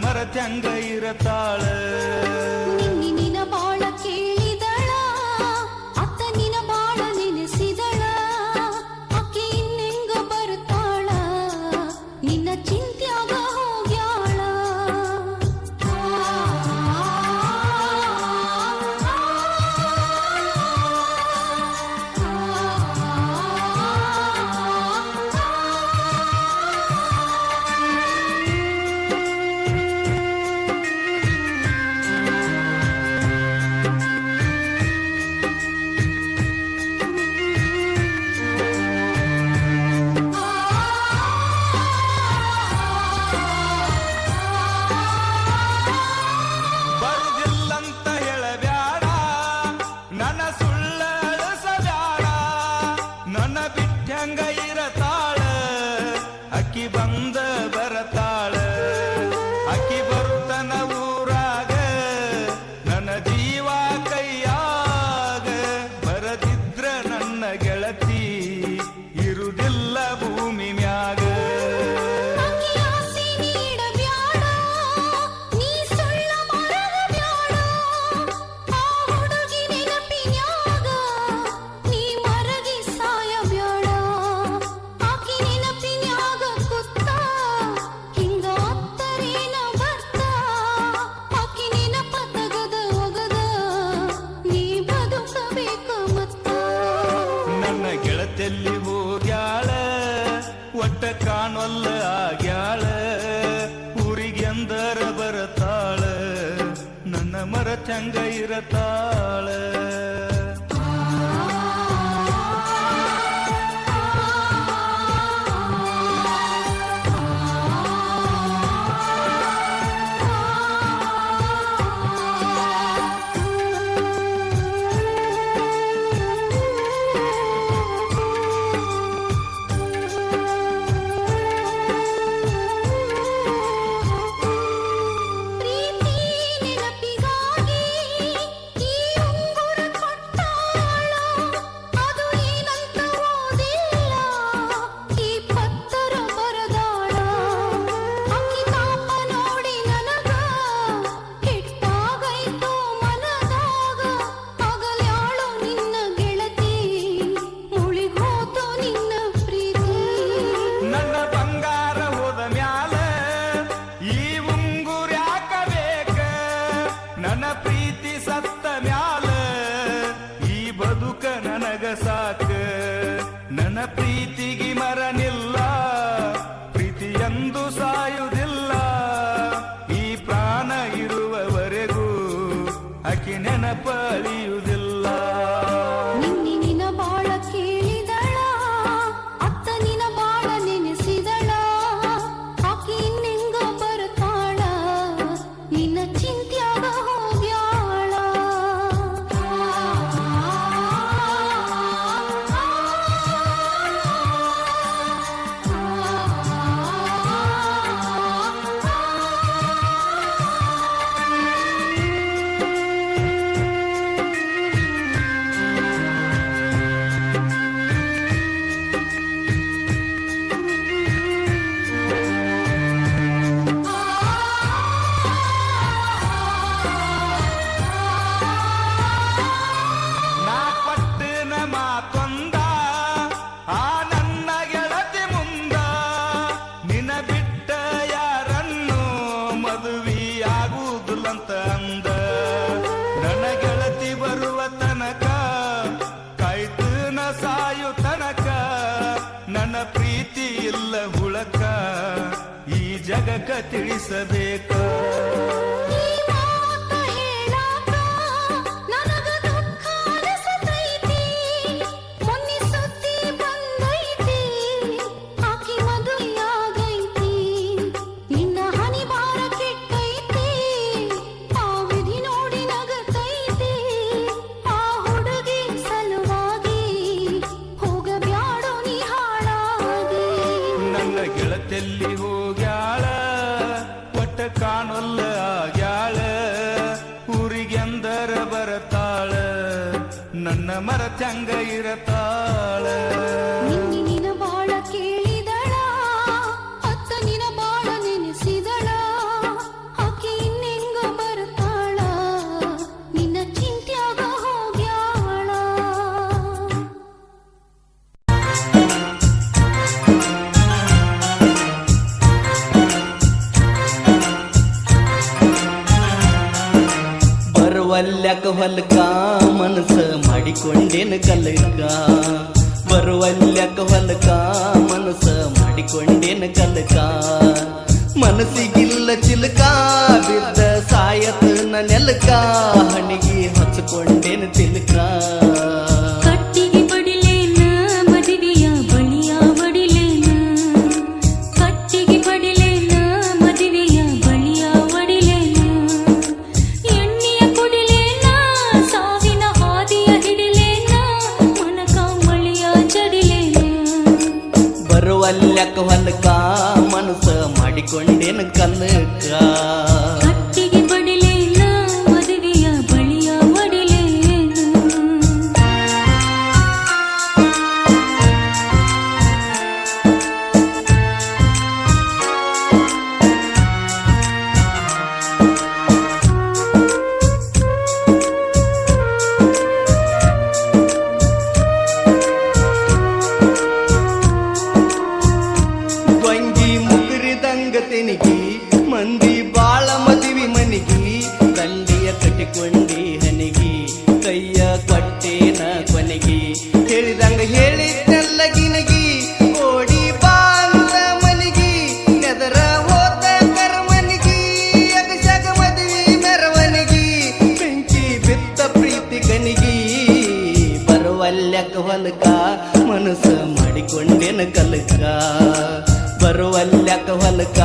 ಮರತ್ಯಂಗ ಇರತಾಳ ನಿನ್ನ ಬಾಳ ಕೇಳಿದಳ ಅತ್ತ ನಿನ ಬಾಳ ನೆನೆಸಿದಳ ಅಕ್ಕಿ ಇನ್ನೆಂಗ ಬರ್ತಾಳ ನಿನ್ನ ಚಿಂತ್ಯಾಗ ಹೋಗ್ಯಾಳ ಅಕ್ಕಿ ಬಂದ ಬರತಾಳ ಅಕ್ಕಿ ಬರುತ್ತನ ಊರಾಗ ನನ್ನ ಜೀವ ಕೈಯಾಗ ಬರದಿದ್ರ ನನ್ನ ಗೆಳತಿ ಇರುವುದಿಲ್ಲ ಭೂಮಿ ಮ್ಯಾಗ ಗೆಳತೆಲ್ಲಿ ಹೋಗ್ಯಾಳ ಒಟ್ಟ ಕಾಣೊಲ್ಲ ಆಗ್ಯಾಳ ಊರಿಗೆಂದರ ಬರತಾಳ ನನ್ನ ಮರತ್ಯಂಗ ಇರತಾಳ ನನ್ನ ಪ್ರೀತಿ ಸತ್ತ ಮ್ಯಾಲ ಈ ಬದುಕ ನನಗ ಸಾಕ ನನ್ನ ಪ್ರೀತಿಗೆ ಮರನಿಲ್ಲ ಪ್ರೀತಿ ಎಂದು ಸಾಯುವುದಿಲ್ಲ ಈ ಪ್ರಾಣ ಇರುವವರೆಗೂ ಆಕಿ ನೆನಪ ಅಳಿಯುವುದಿಲ್ಲ ಅಂದ ನನ್ನ ಗೆಳತಿ ಬರುವ ತನಕ ಕಾಯ್ತನ ಸಾಯು ತನಕ ನನ್ನ ಪ್ರೀತಿ ಇಲ್ಲ ಹುಳಕ ಈ ಜಗಕ್ಕ ತಿಳಿಸಬೇಕ ಗೆಳತೆಲ್ಲಿ ಹೋಗ್ಯಾಳ ಒಟ್ಟ ಕಾಣೊಲ್ಲ ಆಗ್ಯಾಳ ಊರಿಗೆಂದರ ಬರತಾಳ ನನ್ನ ಮರತ್ಯಂಗ ಇರತಾಳ ನಿನ್ನ ಬಾಳ ಕೇಳಿದಳ ಅತ್ತ ನಿನ ಬಾಳ ನೆನೆಸಿದಳ ಹೊಲಕ ಮನಸ್ಸ ಮಾಡಿಕೊಂಡೇನ ಕಲಕ ಬರುವಲ್ಯಕ ಹೊಲಕ ಮನಸ್ಸ ಮಾಡಿಕೊಂಡೇನ ಕಲಕ ಮನಸ್ಸಿಗಿಲ್ಲ ಚಿಲಕ ಬಿದ್ದ ಸಾಯತ ನೆಲಕ ಹಣಿಗಿ ಹಚ್ಕೊಂಡೇನ ತಿಲಕ ಕಟ್ಟಿಗೆ ಬಡಿಲೇನ ಮದುವೆಯ ಬಳಿಯ ಒಡಿಲೇನ ಕಟ್ಟಿಗೆ ಬಡಿಲೇನ ಮದುವೆಯ ಬಳಿಯ ಒಡಿಲೇನ ಎಣ್ಣೆಯ ಕುಡಿಲೇನ ಸಾವಿನ ಹಾದಿಯ ಹಿಡಿಲೇನ ಮನಕ ಮಳೆಯ ಜಡಿಲೇನ ಬರುವಲ್ಯಕ ಹೊಲಕ ಮನಸ್ಸ ಮಾಡಿಕೊಂಡೇನ ಕಲಕ ಕಟ್ಟಿಗೆ ಬಡಿಲೇನ ಮದುವೆಯ ಬಳಿಯ ಒಡಿಲೇನ ವಂಗಿ ಮುಗುರಿದಂಗ ತೆನಿಗಿ ಮಂದಿ ಬಾಳ ಮದುವಿ ಮನಿಗಿ ದಂಡಿಯ ಕಟ್ಟಿಕೊಂಡಿ ಹನಿಗಿ ಕೈಯ ಕೊಟ್ಟೇನ ಕೊನೆಗಿ ಹೇಳಿದಂಗ ಹೇಳಿದ್ದೆಲ್ಲ ಗಿನಗಿ ಓಡಿ ಬಾಂದ ಮನಿಗಿ ನೆದರ ಹೋದ ಕರ್ಮನಿಗಿ ಅಗಸಗ ಮದುವಿ ಮೆರವನಿಗಿ ಬೆಂಕಿ ಬಿತ್ತ ಪ್ರೀತಿ ಕನಿಗಿ ಬರುವಲ್ಯಕ ಹೊಲಕ ಮನಸ್ಸ ಮಾಡಿಕೊಂಡೇನ ಕಲಕ ಬರುವಲ್ಯಕ ಹೊಲಕ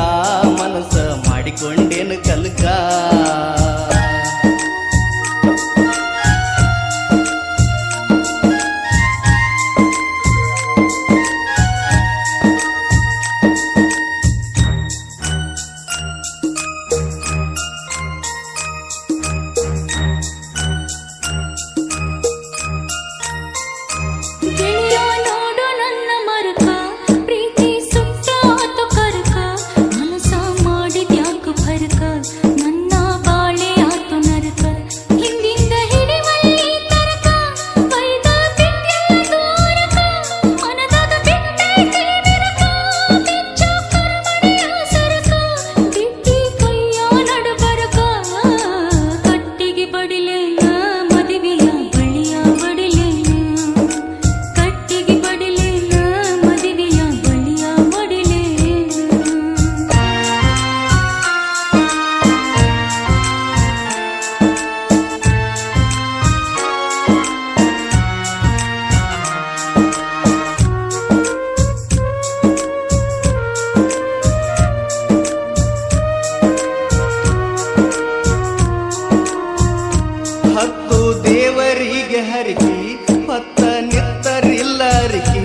ಮನಸ್ಸ ಮಾಡಿಕೊಂಡೇನ ಕಲಕ ಗೆಳೆಯ ನೋಡು ನನ್ನ ಮರಕ ಪ್ರೀತಿ ಸುಟ್ಟಾತು ಕರಕ ಮನಸ ಮಾಡಿದ್ಯಾಕು ಫರಕ ನನ್ನ ಬಾಳೆ ಆತು ನರಕ ಹಿಂದಿಂದ ಹಿಡಿವಲ್ಲಿ ತರಕ ಬೈದ ಬಿಟ್ಟೆಲ್ಲ ದೂರಕ ಮನದಾಗ ಬಿಟ್ಟೈತಿ ಬಿರಕ ಬಿಚ್ಚು ಕರ್ಮಣೆಯ ಸರಕ ಬಿಟ್ಟಿ ಕೈಯ ನಡುಬರಕ ಕಟ್ಟಿಗೆ ಬಡಿಲೇನ ಮದುವೆಯ ಬಳಿಯ ಒಡಿಲೇನ ಕಟ್ಟಿಗೆ ಬಡಿಲೇನ ಮದುವೆಯ ಬಳಿಯ ಒಡಿಲೇನ ಹತ್ತು ದೇವರಿಗೆ ಹರಿಕಿ ಹೊತ್ತ ನಿತ್ತರಿಲ್ಲ ಅರಿಕಿ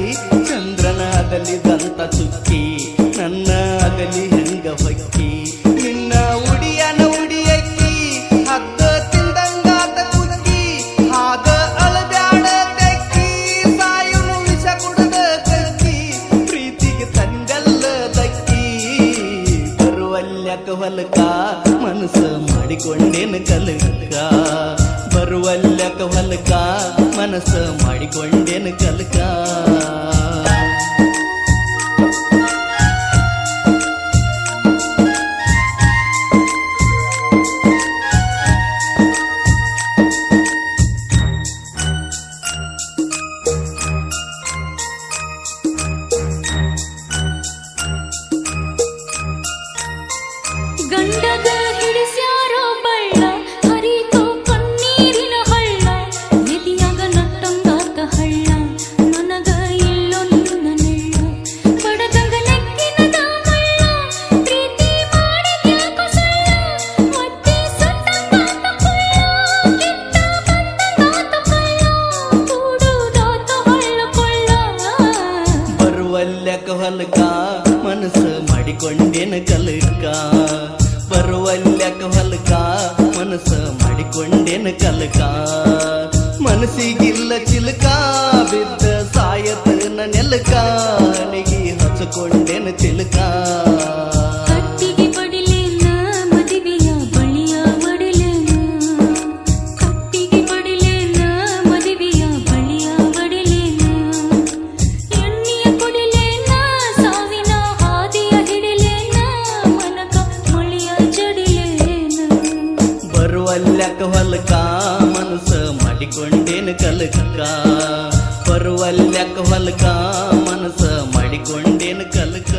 ಚಂದ್ರನ ಅಗಲಿದಂತ ಚುಕ್ಕಿ ನನ್ನ ಅಗಲಿ ಹೆಂಗ ಹೊಕ್ಕಿ ನಿನ್ನ ಉಡಿಯನ ಉಡಿಯಕ್ಕಿ ಹತ್ತ ತಿಂದಂಗಾತ ಕುಕ್ಕಿ ಹಾಗ ಅಳಬ್ಯಾಡ ತೆಕ್ಕಿ ಸಾಯುನು ವಿಷ ಕುಡದ ಕಕ್ಕಿ ಪ್ರೀತಿಗೆ ತಂದೆಲ್ಲ ದಕ್ಕಿ ಬರುವಲ್ಯಕ ಹೊಲಕ ಮನಸ್ಸ ಮಾಡಿಕೊಂಡೇನ ಕಲಕ ಬರುವಲ್ಯಕ ಹೊಲಕ ಮನಸ್ಸ ಮಾಡಿಕೊಂಡೇನ ಕಲಕ ಗಂಡಗ ಹಿಡಿಸ್ಯಾರೋ ಬಳ್ಳ ಹರಿತೋ ಕಣ್ಣೀರಿನ ಹಳ್ಳ ಎದಿಯಾಗ ನಟ್ಟಂಗಾತ ಹಳ್ಳ ನನಗ ಇಲ್ಲೋ ನಿನ್ನ ನೆಳ್ಳ ಬಡದಂಗ ನೆಕ್ಕಿನ ದಾಮಳ್ಳ ಪ್ರೀತಿ ಮಾಡಿದ್ಯಾಕೋ ಸುಳ್ಳ ಒತ್ತಿ ಸುಟ್ಟಂಗಾತ ಕೊಳ್ಳ ಕಿತ್ತ ಬಂದಂಗಾತ ಕಳ್ಳ ಕೂಡುದಾತ ಹಳ್ಳ ಕೊಳ್ಳ ಬರುವಲ್ಯಕ ಹೊಲಕ ಮನಸ್ಸ ಮಾಡಿಕೊಂಡೇನ ಕಲಕ ಬರುವಲ್ಯಕ ಹೊಲಕ ಮನಸ್ಸ ಮಾಡಿಕೊಂಡೇನ ಕಲಕ ಮನಸ್ಸಿಗಿಲ್ಲ ಚಿಲಕ ಬಿದ್ದ ಸಾಯತನ ನೆಲಕ ಹಣಿಗಿ ಹಚ್ಕೊಂಡೇನ ತಿಲಕ ಕಟ್ಟಿಗೆ ಬಡಿಲೇನ ಮದುವೆಯ ಬಳಿಯ ಒಡಿಲೇನ ಕಟ್ಟಿಗೆ ಬಡಿಲೇನ ಮದುವೆಯ ಬಳಿಯ ಒಡಿಲೇನ ಎಣ್ಣೆಯ ಕುಡಿಲೇನ ಸಾವಿನ ಹಾದಿಯ ಹಿಡಿಲೇನ ಮನಕ ಮಳೆಯ ಜಡಿಲೇನ ಬರುವಲ್ಯಕ ಹೊಲಕ ಮನಸ್ಸ ಮಾಡಿಕೊಂಡೇನು ಕಲ್ಕ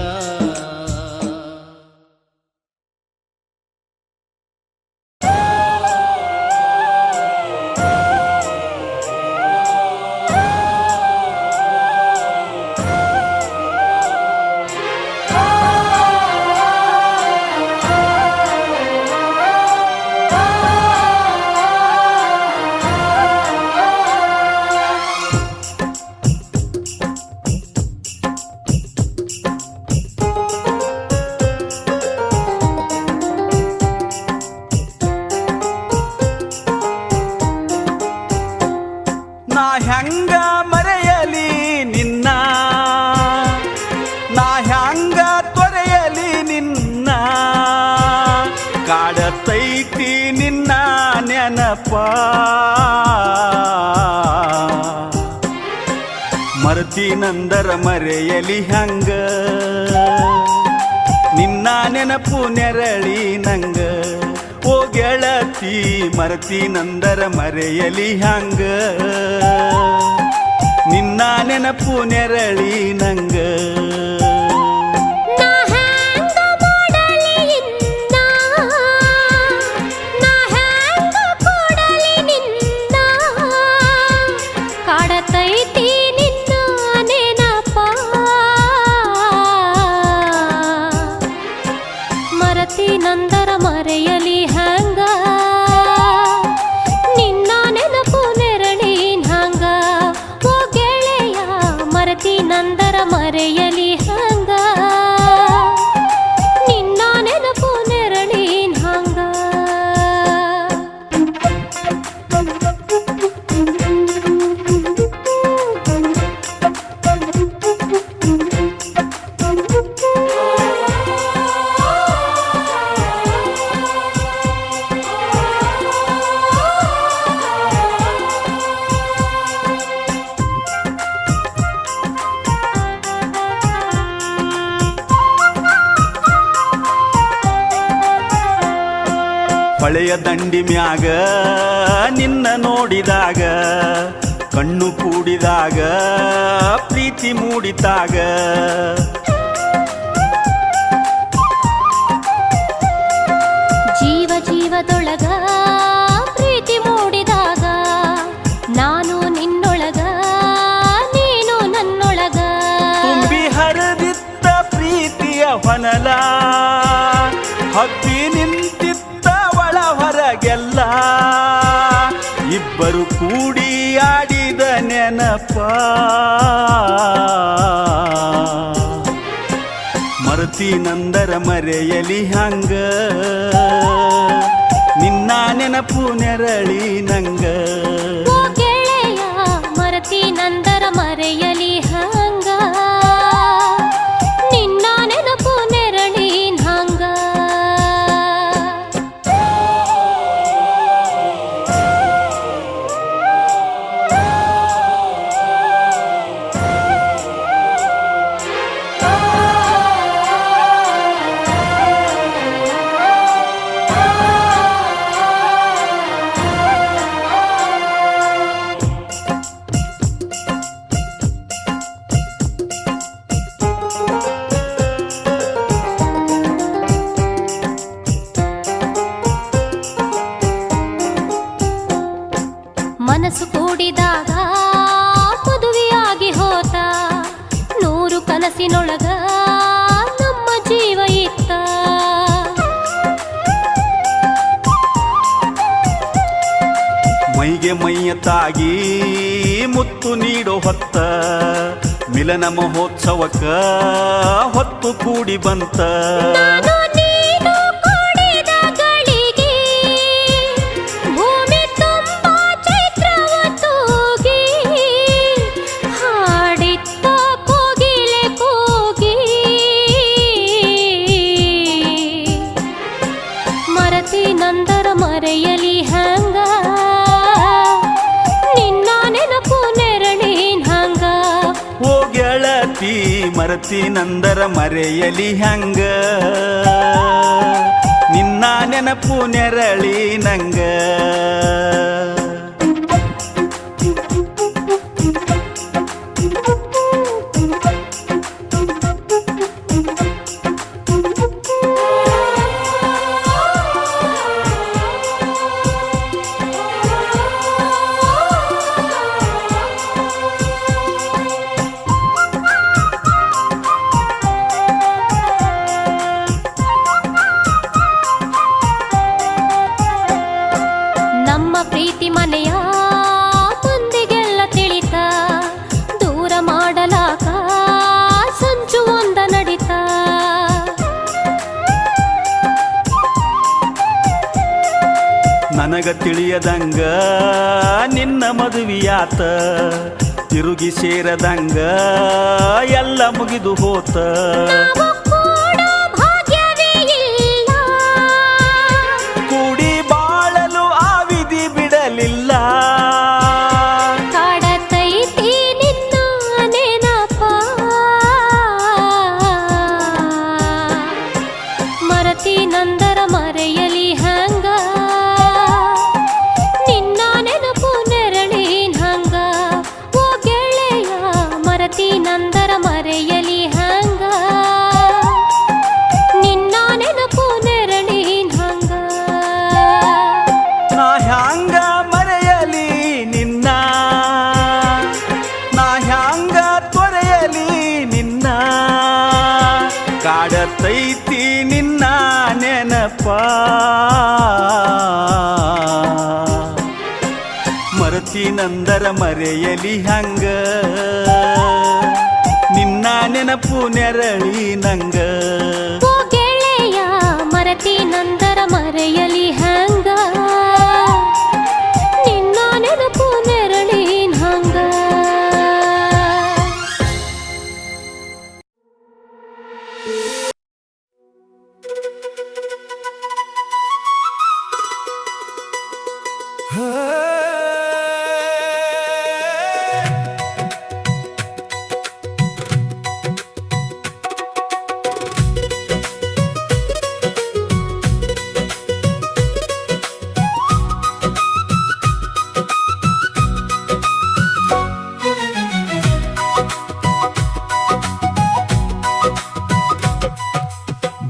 ನಾ ಹೆಂಗ ಮರೆಯಲಿ ನಿನ್ನ ನಾ ಹೆಂಗ ತೊರೆಯಲಿ ನಿನ್ನ ಕಾಡತೈತಿ ನಿನ್ನ ನೆನಪ ಮರ್ತಿನಂದರ ಮರೆಯಲಿ ಹಂಗ ನಿನ್ನ ನೆನಪು ನೆರಳಿ ನಂಗ ಓ ಗೆಳತಿ ಮರ್ತಿನಂದರ ಮರೆಯಲಿ ಹಂಗ ನಿನ್ನ ನೆನಪು ನೆರಳಿ ನಂಗ ನಾ ಹ್ಯಾಂಗ ಮಾಡಲಿ ನಿನ್ನ ನಾ ಹ್ಯಾಂಗ ಕೊಡಲಿ ನಿನ್ನ ಕಾಡತೈತಿ ನಿನ್ನ ನೆನಪ ಮರತಿ ನಂದರ ಮರೆಯಲಿ ಹ್ಯಾಂಗ ನಿನ್ನ ನೆನಪು ನೆರಳಿನ ಹಂಗ ಓ ಗೆಳೆಯ ಮರತಿ ನಂದರ ಮರೆಯಲಿ ಹಂಗ ನಿನ್ನ ನೆನಪು ನೆರಳಿನ ಹಂಗ ಹೊಳೆಯ ದಂಡಿ ಮ್ಯಾಗ ನಿನ್ನ ನೋಡಿದಾಗ ಕಣ್ಣು ಕೂಡಿದಾಗ ಪ್ರೀತಿ ಮೂಡಿತಾಗ ಜೀವ ಜೀವದೊಳಗ ಪ್ರೀತಿ ಮೂಡಿದಾಗ ನಾನು ನಿನ್ನೊಳಗ ನೀನು ನನ್ನೊಳಗ ತುಂಬಿ ಹರಿದಿತ್ತ ಪ್ರೀತಿಯ ಹೊನಲ ಹಬ್ಬಿ ನಿಂತಿತ್ತ ಒಳ ಹೊರಗೆಲ್ಲ ಇಬ್ಬರು ಕೂಡಿ ಆಡಿದ ನೆನಪ ಮರತಿ ನಂದರ ಮರೆಯಲಿ ಹಂಗ ನಿನ್ನ ನೆನಪು ನೆರಳಿ ನಂಗ ಓ ಗೆಳೆಯ ಮರತಿ ನಂದರ ಮರೆಯಲಿ ಹಂಗ ನಿನ್ನ ನೆನಪು ನೆರಳಿನ ಹಂಗ ಮನಸ್ಸು ಕೂಡಿದಾಗ ಮದುವೆಯಾಗಿ ಹೋತ ನೂರು ಕನಸಿನೊಳಗ ನಮ್ಮ ಜೀವ ಇತ್ತ ಮೈಗೆ ಮೈಯ ತಾಗಿ ಮುತ್ತು ನೀಡೋ ಹೊತ್ತ ಮಿಲನ ಮಹೋತ್ಸವಕ್ಕ ಹೊತ್ತು ಕೂಡಿ ಬಂತ ನಾನು ನೀನು ಕೂಡಿದ ಗಳಿಗೆ ಭೂಮಿ ತುಂಬ ಚೈತ್ರವ ತೂಗಿ ಹಾಡಿತ್ತ ಕೋಗಿಲೆ ಕೂಗಿ ಮರತಿ ನಂದರ ಮರೆಯಲಿ ಹಂಗ ನಿನ್ನ ನೆನಪು ನೆರಳಿನ ಹಂಗ ಓ ಗೆಳತಿ ಮರತಿ ನಂದರ ಮರೆಯಲಿ ಹಂಗ ನಿನ್ನ ನೆನಪು ನೆರಳಿ ನಂಗ ನನಗ ತಿಳಿಯದಂಗ ನಿನ್ನ ಮದುವೆಯಾತ ತಿರುಗಿ ಸೇರದಂಗ ಎಲ್ಲ ಮುಗಿದು ಹೋತ ನಾವು ಕೂಡ ಭಾಗ್ಯವೇ ಇಲ್ಲ. ಕೂಡಿ ಬಾಳಲು ಆ ವಿಧಿ ಬಿಡಲಿಲ್ಲ ಕಾಡತೈತಿ ನಿನ್ನ ನೆನಪ ಮರತಿ ನಂದರ ಮರೆಯಲಿ ಹಂಗ ನಿನ್ನ ನೆನಪು ನೆರಳಿನ ಹಂಗ ಓ ಗೆಳೆಯ ಮರತಿ ನಂದರ ಮರೆಯಲಿ ಹಂಗ ನಿನ್ನ ನೆನಪು ನೆರಳಿನ ಹಂಗ ನಾ ಹ್ಯಾಂಗ ಮರೆಯಲಿ ನಿನ್ನ ನಾ ಹ್ಯಾಂಗ ತೊರೆಯಲಿ ನಿನ್ನ ಕಾಡತೈತಿ ನಿನ್ನ ನೆನಪ ಮರತಿ ನಂದರ ಮರೆಯಲಿ ಹಂಗ ನಿನ್ನ ನೆನಪು ನೆರಳಿ ನಂಗ ಓ ಗೆಳೆಯ ಮರತಿ ನಂದರ ಮರೆಯಲಿ ಹಂಗ ನಿನ್ನ ನೆನಪು ನೆರಳಿನ ಹಂಗ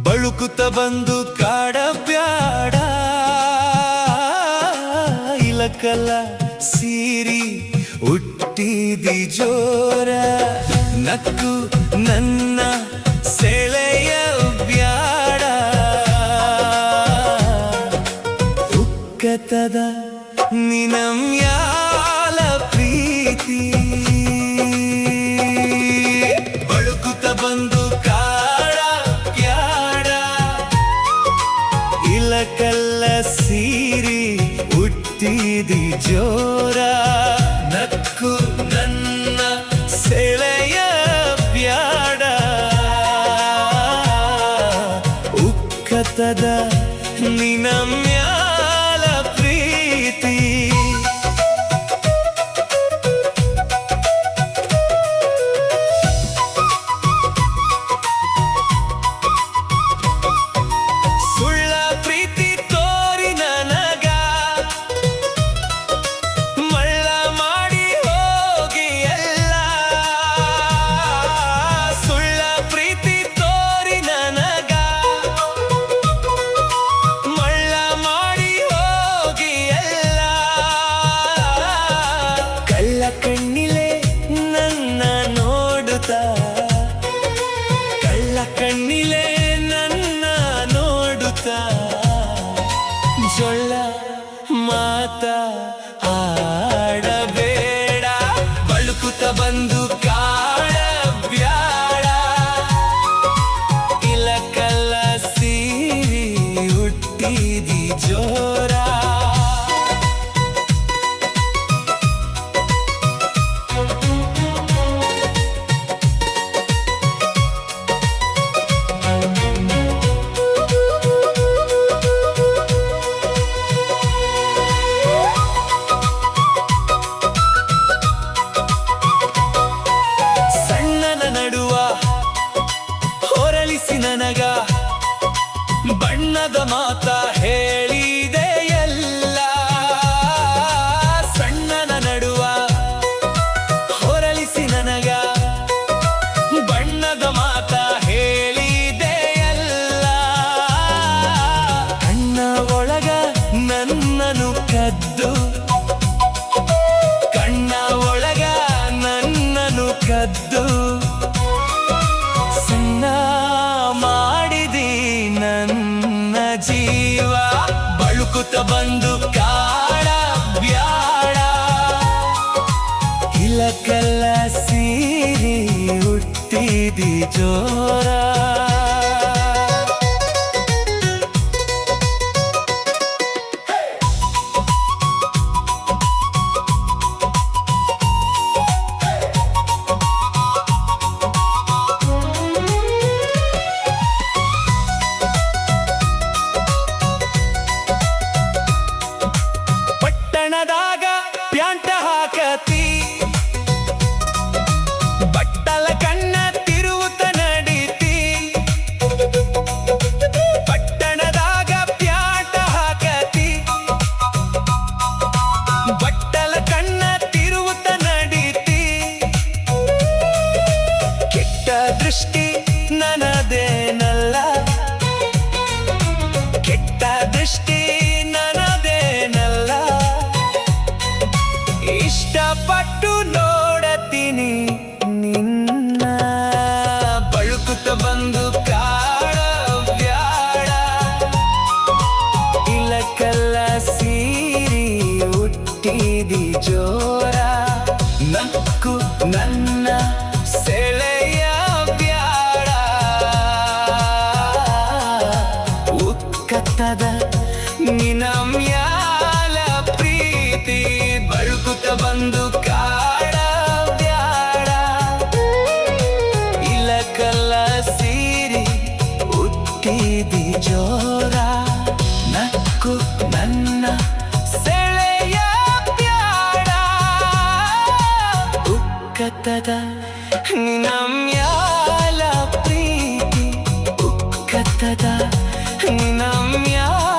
ಬಳುಕುತ್ತ ಬಂದು ಕಾಡಬ್ಯಾಡ ಇಲಕಲ್ಲ ಸೀರಿ ಹುಟ್ಟಿದಿ ಜೋರ ನಕ್ಕು ನನ್ನ ಸೆಳೆಯ ಬ್ಯಾಡ ಉಕ್ಕತದ ನಿನಮ್ಯಾಲ ಪ್ರೀತಿ ಬಳುಕುತ್ತ ಬಂದು ಕಾಡ ಬ್ಯಾಡ ಇಲಕಲ್ಲ ಸೀರಿ ಹುಟ್ಟಿದಿ ಜೋರ ನಕ್ಕು ನನ್ನ ಸೆಳೆಯ ಬ್ಯಾಡ ಉಕ್ಕತದ ನಿನಮ್ಯಾಲ ಪ್ರೀತಿ ಸುಳ್ಳ ಪ್ರೀತಿ ತೋರಿ ನನಗ ಮಳ್ಳ ಮಾಡಿ ಹೋಗಿ ಎಲ್ಲ ಸುಳ್ಳ ಪ್ರೀತಿ ತೋರಿ ನನಗ ಮಳ್ಳ ಮಾಡಿ ಹೋಗಿ ಎಲ್ಲ ಕಳ್ಳ ಕಣ್ಣಿಲೆ ನನ್ನ ನೋಡುತ್ತ ಕಳ್ಳ ಕಣ್ಣಿಲೆ ನನ್ನ ನೋಡುತ್ತ ಜೊಳ್ಳ ಮಾತ ಆಡಬೇಡ ಬಳುಕುತ್ತ ಬಂದು ಕಾಡ ಬ್ಯಾಡ ಇಲಕಲ್ಲ ಸೀರಿ ಹುಟ್ಟಿದಿ ಜೋರ ಸಣ್ಣನ ನಡುವ ಹೊರಳಿಸಿ ನನಗ ಬಣ್ಣದ ಮಾತ ಹೇಳಿದೆ ಎಲ್ಲ ಸಣ್ಣನ ನಡುವ ಹೊರಳಿಸಿ ನನಗ ಬಣ್ಣದ ಮಾತ ಹೇಳಿದೆ ಎಲ್ಲ ಕಣ್ಣ ಒಳಗ ನನ್ನನು ಕದ್ದು ಕಣ್ಣ ಒಳಗ ನನ್ನನು ಕದ್ದು ಸಣ್ಣ ಮಾಡಿದಿ ನನ್ನ ಜೀವ ಬಳುಕುತ್ತ ಬಂದು ಕಾಡ ಬ್ಯಾಡ ಇಲಕಲ್ಲ ಸೀರಿ ಹುಟ್ಟಿದಿ ಜೋರ ಹೊಡಿತಿದಿ ಜೋರ ನಕ್ಕು ನನ್ನ ಸೆಳೆಯ ಬ್ಯಾಡ ಉಕ್ಕತದ ನಿನಮ್ಯಾಲ ಪ್ರೀತಿ ಉಕ್ಕತದ ನಿನಮ್ಯಾಲ